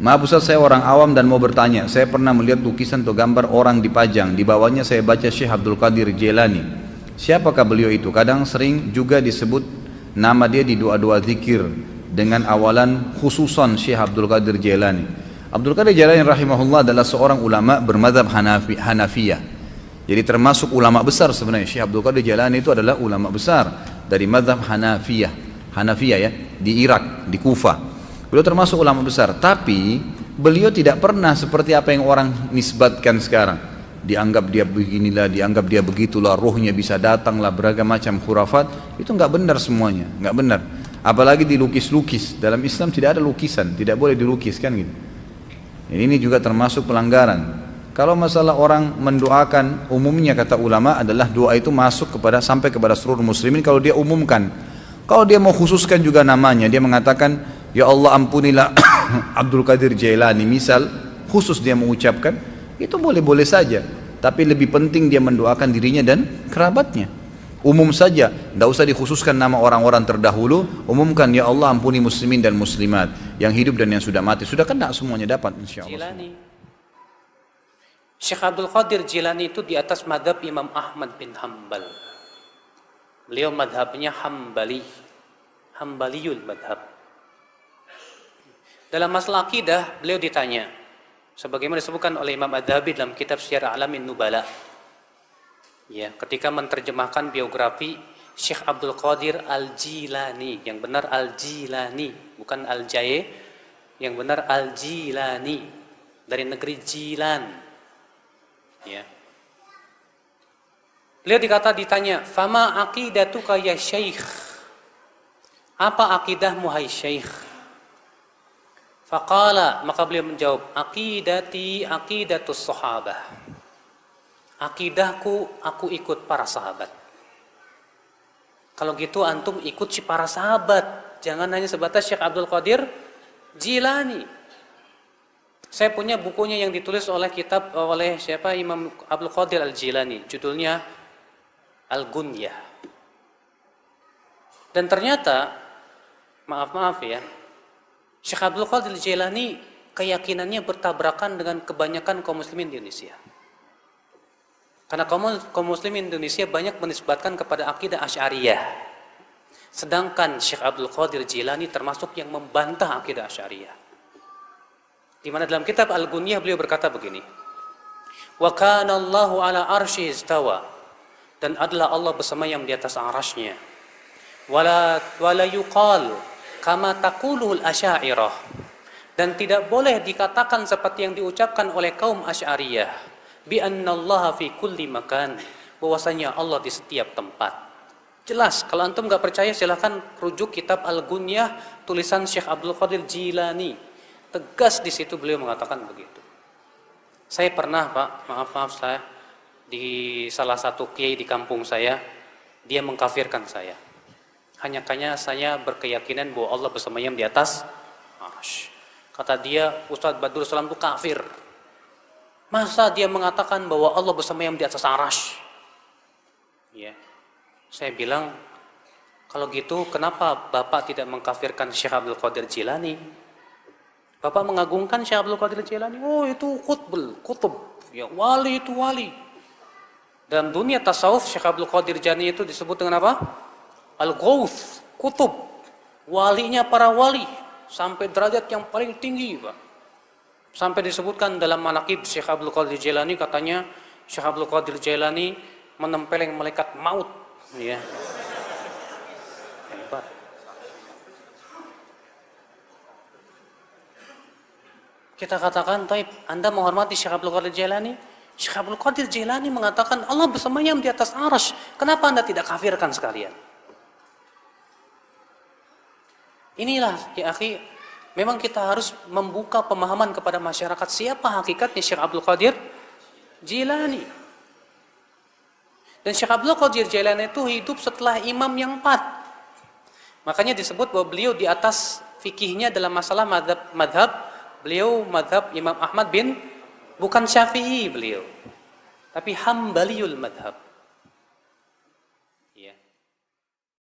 Maaf Ustaz, saya orang awam dan mau bertanya. Saya pernah melihat lukisan atau gambar orang dipajang. Di bawahnya saya baca Syekh Abdul Qadir Jailani. Siapakah beliau itu? Kadang sering juga disebut nama dia di doa-doa zikir dengan awalan khususan Syekh Abdul Qadir Jailani. Abdul Qadir Jailani rahimahullah adalah seorang ulama bermadzhab Hanafiyah. Jadi termasuk ulama besar sebenarnya. Syekh Abdul Qadir Jailani itu adalah ulama besar dari madzhab Hanafiyah ya, di Irak, di Kufah. Beliau termasuk ulama besar, tapi beliau tidak pernah seperti apa yang orang nisbatkan sekarang. Dianggap dia beginilah, dianggap dia begitulah, ruhnya bisa datanglah, beragam macam khurafat. Itu nggak benar semuanya, nggak benar. Apalagi dilukis-lukis. Dalam Islam tidak ada lukisan, tidak boleh dilukiskan gitu. Ini juga termasuk pelanggaran. Kalau masalah orang mendoakan, umumnya kata ulama adalah doa itu masuk sampai kepada seluruh muslimin kalau dia umumkan. Kalau dia mau khususkan juga namanya, dia mengatakan, ya Allah ampunilah Abdul Qadir Jailani, misal khusus dia mengucapkan, itu boleh-boleh saja. Tapi lebih penting dia mendoakan dirinya dan kerabatnya. Umum saja, tidak usah dikhususkan nama orang-orang terdahulu. Umumkan, ya Allah ampuni muslimin dan muslimat, yang hidup dan yang sudah mati. Sudah kena semuanya dapat insyaAllah. Syekh Abdul Qadir Jailani itu di atas madhab Imam Ahmad bin Hanbal. Beliau madhabnya Hambaliyul madhab. Dalam masalah akidah, beliau ditanya, sebagaimana disebutkan oleh Imam Adz-Dzahabi dalam kitab Syiar A'lamin Nubala, ya, ketika menerjemahkan biografi Syekh Abdul Qadir Al-Jilani, yang benar Al-Jilani, bukan Al-Jaye, yang benar Al-Jilani, dari negeri Jilan. Ya. Beliau ditanya, "Fama aqidatuka ya Syekh?" Apa akidahmu hai Syekh? Faqala, maka beliau menjawab, aqidati aqidatus sahabah. Akidahku, aku ikut para sahabat. Kalau gitu antum ikut si para sahabat, jangan hanya sebatas Syekh Abdul Qadir Jilani. Saya punya bukunya yang ditulis oleh siapa, Imam Abdul Qadir Al-Jilani, judulnya Al-Gunyah. Dan ternyata, maaf ya, Syekh Abdul Qadir Jailani keyakinannya bertabrakan dengan kebanyakan kaum muslimin di Indonesia. Karena kaum muslimin Indonesia banyak menisbatkan kepada akidah Asy'ariyah. Sedangkan Syekh Abdul Qadir Jailani termasuk yang membantah akidah Asy'ariyah. Di mana dalam kitab Al-Gunyah beliau berkata begini, "Wa kana Allahu ala arsyihi istawa." Dan adalah Allah bersemayam di atas arasy-Nya. Wala yuqal kama taqulul asy'ariyah, dan tidak boleh dikatakan seperti yang diucapkan oleh kaum Asy'ariyah, bi annallaha fi kulli makan, bahwasanya Allah di setiap tempat. Jelas, kalau antum enggak percaya silahkan rujuk kitab Al-Gunyah tulisan Syekh Abdul Qadir Jilani. Tegas di situ beliau mengatakan begitu. Saya pernah, Pak, maaf saya di salah satu kiai di kampung saya, dia mengkafirkan saya. Hanya saya berkeyakinan bahwa Allah bersemayam di atas arsy. Kata dia, Ustadz Badrul Salam itu kafir. Masa dia mengatakan bahwa Allah bersemayam di atas arsy? Ya. Saya bilang, kalau gitu kenapa Bapak tidak mengkafirkan Syekh Abdul Qadir Jilani? Bapak mengagungkan Syekh Abdul Qadir Jilani. Oh, itu kutub. Ya, wali itu wali. Dalam dunia tasawuf, Syekh Abdul Qadir Jilani itu disebut dengan apa? Al-Ghauth, kutub, walinya para wali, sampai derajat yang paling tinggi, Pak. Sampai disebutkan dalam manaqib Syekh Abdul Qadir Jailani, katanya Syekh Abdul Qadir Jailani menempeleng malaikat maut, ya. Hebat. Kita katakan, taib, Anda menghormati Syekh Abdul Qadir Jailani? Syekh Abdul Qadir Jailani mengatakan Allah bersemayam di atas arsy. Kenapa Anda tidak kafirkan sekalian? Inilah ya akhi, memang kita harus membuka pemahaman kepada masyarakat siapa hakikatnya Syekh Abdul Qadir Jilani. Dan Syekh Abdul Qadir Jilani itu hidup setelah imam yang 4. Makanya disebut bahwa beliau di atas fikihnya dalam masalah madhab, beliau madhab Imam Ahmad bukan Syafi'i beliau, tapi Hambaliyul madhab.